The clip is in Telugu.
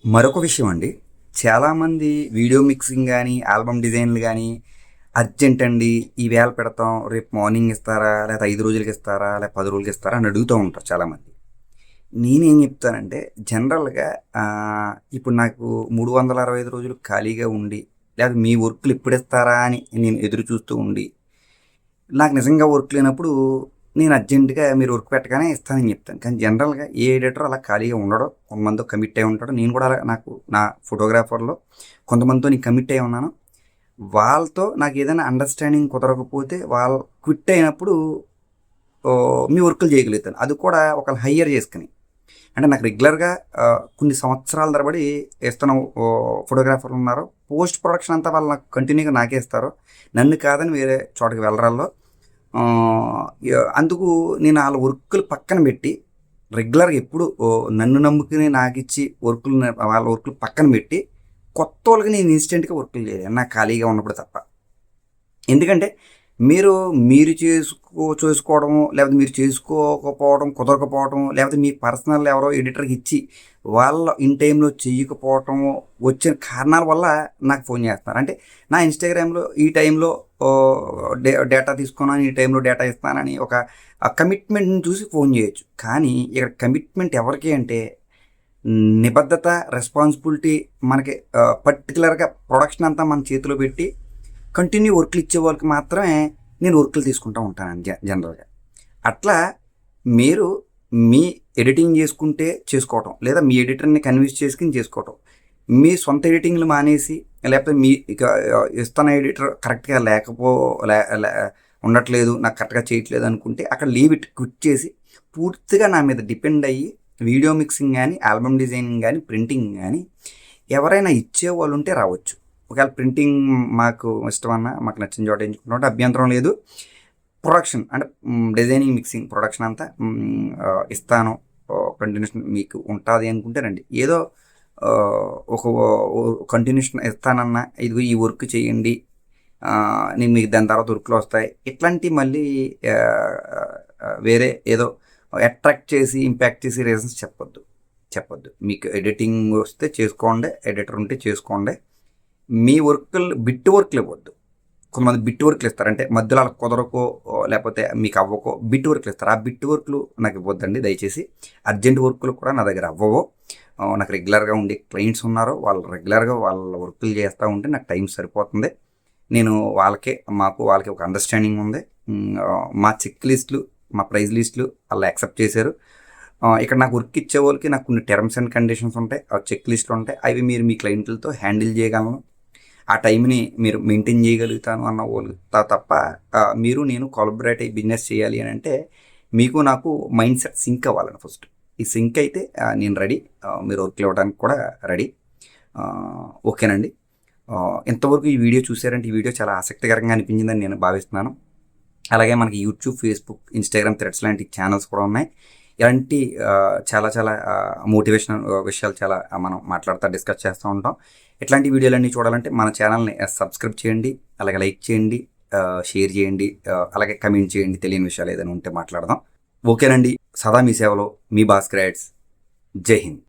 మరొక విషయం అండి. చాలామంది వీడియో మిక్సింగ్ గానీ, ఆల్బమ్ డిజైన్‌లు గానీ, అర్జెంట్ అండి ఈవేళ పెడతాం, రేపు మార్నింగ్ ఇస్తారా? లేకపోతే 5 రోజులకి ఇస్తారా? లేకపోతే 10 రోజులకి ఇస్తారా? అని అడుగుతూ ఉంటారు చాలామంది. నేనేం చెప్తానంటే జనరల్‌గా ఇప్పుడు నాకు 365 రోజులు ఖాళీగా ఉండి, లేదా మీ వర్కులు ఎప్పుడిస్తారా అని నేను ఎదురు చూస్తూ ఉండి, నాకు నిజంగా వర్క్ లేనప్పుడు నేను అర్జెంట్‌గా మీరు వర్క్ పెట్టగానే ఇస్తానని చెప్తాను. కానీ జనరల్‌గా ఏ ఎడిటర్ అలా ఖాళీగా ఉండడు. కొంతమందితో కమిట్ అయ్యి ఉంటాడు. నేను కూడా అలా నాకు నా ఫోటోగ్రాఫర్‌లో కొంతమందితో నేను కమిట్ అయ్యి ఉన్నాను. వాళ్ళతో నాకు ఏదైనా అండర్‌స్టాండింగ్ కుదరకపోతే వాళ్ళు క్విట్ అయినప్పుడు మీ వర్కులు చేయగలుగుతాను. అది కూడా ఒకళ్ళు హైర్ చేసుకొని. అంటే నాకు రెగ్యులర్‌గా కొన్ని సంవత్సరాల తరబడి ఏస్తున్న ఫోటోగ్రాఫర్లు ఉన్నారు. పోస్ట్ ప్రొడక్షన్ అంతా వాళ్ళు నాకు కంటిన్యూగా నాకే ఇస్తారు. నన్ను కాదని వేరే చోటకి వెళ్ళరాళ్ళు. అందుకు నేను ఆళ్ళ వర్కులు పక్కన పెట్టి రెగ్యులర్‌గా ఎప్పుడు నన్ను నమ్ముకుని నాకిచ్చి వాళ్ళ వర్కులు పక్కన పెట్టి కొత్తోళ్ళకి నేను ఇన్‌స్టెంట్‌గా వర్కులు చేయను. నాకు ఖాళీగా ఉన్నప్పుడు తప్ప. ఎందుకంటే మీరు చేసుకోవడము, లేకపోతే మీరు చేసుకోకపోవడం, కుదరకపోవడం, లేకపోతే మీ పర్సనల్ ఎవరో ఎడిటర్‌కి ఇచ్చి వాళ్ళు ఇన్ టైమ్‌లో చెయ్యకపోవటము వచ్చిన కారణాల వల్ల నాకు ఫోన్ చేస్తున్నారు. అంటే నా ఇన్‌స్టాగ్రామ్‌లో ఈ టైంలో డేటా తీసుకున్నాను, ఈ టైంలో డేటా ఇస్తానని ఒక కమిట్మెంట్‌ని చూసి ఫోన్ చేయొచ్చు. కానీ ఇక్కడ కమిట్మెంట్ ఎవరికి అంటే నిబద్ధత, రెస్పాన్సిబిలిటీ మనకి పర్టిక్యులర్‌గా ప్రొడక్షన్ అంతా మన చేతిలో పెట్టి కంటిన్యూ వర్క్లు ఇచ్చే వాళ్ళకి మాత్రమే నేను వర్క్లు తీసుకుంటూ ఉంటానండి జనరల్‌గా. అట్లా మీరు మీ ఎడిటింగ్ చేసుకుంటే చేసుకోవటం, లేదా మీ ఎడిటర్‌ని కన్విన్స్ చేసుకొని చేసుకోవటం. మీ సొంత ఎడిటింగ్‌లు మానేసి, లేకపోతే మీ ఇక ఇస్తున్న ఎడిటర్ కరెక్ట్‌గా లే లే ఉండట్లేదు, నాకు కరెక్ట్‌గా చేయట్లేదు అనుకుంటే అక్కడ లీవ్ ఇట్, క్విట్ చేసి పూర్తిగా నా మీద డిపెండ్ అయ్యి వీడియో మిక్సింగ్ గానీ, ఆల్బమ్ డిజైనింగ్ గానీ, ప్రింటింగ్ గానీ ఎవరైనా ఇచ్చేవాళ్ళు ఉంటే రావచ్చు. ఒకవేళ ప్రింటింగ్ మాకు ఇష్టమన్నా, మాకు నచ్చిన చోట ఎంచుకుంటామంటే అభ్యంతరం లేదు. ప్రొడక్షన్ అంటే డిజైనింగ్, మిక్సింగ్, ప్రొడక్షన్ అంతా ఇస్తాను. కంటిన్యూషన్ మీకు ఉంటుంది అనుకుంటే రండి. ఏదో ఒక కంటిన్యూషన్ ఇస్తానన్నా, ఇదిగో ఈ వర్క్ చేయండి, నేను మీకు దాని తర్వాత వర్క్‌లు వస్తాయి. ఇట్లాంటివి మళ్ళీ వేరే ఏదో అట్రాక్ట్ చేసి, ఇంపాక్ట్ చేసి రీజన్స్ చెప్పొద్దు. మీకు ఎడిటింగ్ వస్తే చేసుకోండి, ఎడిటర్ ఉంటే చేసుకోండి. మీ వర్కులు బిట్ వర్క్లు ఇవ్వద్దు. కొంతమంది బిట్ వర్క్లు ఇస్తారు. అంటే మధ్యలో అలా కుదరకో లేకపోతే మీకు అవ్వకో బిట్ వర్క్లు ఇస్తారు. ఆ బిట్ వర్క్లు నాకు ఇవ్వద్దండి దయచేసి. అర్జెంట్ వర్క్లు కూడా నా దగ్గర అవ్వవు. నాకు రెగ్యులర్‌గా ఉండే క్లయింట్స్ ఉన్నారు. వాళ్ళు రెగ్యులర్‌గా వాళ్ళ వర్కులు చేస్తూ ఉంటే నాకు టైం సరిపోతుంది. నేను వాళ్ళకి ఒక అండర్‌స్టాండింగ్ ఉంది. మా చెక్ లిస్టులు, మా ప్రైస్ లిస్టులు వాళ్ళు యాక్సెప్ట్ చేశారు. ఇక్కడ నాకు వర్క్ ఇచ్చే వాళ్ళకి నాకు కొన్ని టర్మ్స్ అండ్ కండిషన్స్ ఉంటాయి. చెక్ లిస్టులు ఉంటాయి. అవి మీరు మీ క్లయింట్లతో హ్యాండిల్ చేయగలను. ఆ టైంని మీరు మెయింటైన్ చేయగలుగుతాను అన్న వాళ్ళు తప్ప మీరు నేను కొలాబరేట్ అయ్యి బిజినెస్ చేయాలి అని అంటే మీకు నాకు మైండ్ సెట్ సింక్ అవ్వాలని ఫస్ట్. ఈ సింక్ అయితే నేను రెడీ. మీరు వర్క్లు ఇవ్వడానికి కూడా రెడీ. ఓకేనండి. ఇంతవరకు ఈ వీడియో చూసారంటే ఈ వీడియో చాలా ఆసక్తికరంగా అనిపించిందని నేను భావిస్తున్నాను. అలాగే మనకి యూట్యూబ్, ఫేస్బుక్, ఇన్స్టాగ్రామ్, థ్రెడ్స్ లాంటి ఛానల్స్ కూడా ఉన్నాయి. ఇలాంటి చాలా చాలా మోటివేషనల్ విషయాలు చాలా మనం డిస్కస్ చేస్తూ ఉంటాం. ఇట్లాంటి వీడియోలన్నీ చూడాలంటే మన ఛానల్ని సబ్స్క్రైబ్ చేయండి, అలాగే లైక్ చేయండి, షేర్ చేయండి, అలాగే కమెంట్ చేయండి. తెలియని విషయాలు ఏదైనా ఉంటే మాట్లాడదాం. ఓకేనండి. సదా మీ సేవలో మీ భాస్కర్ యాడ్స్. జై హింద్.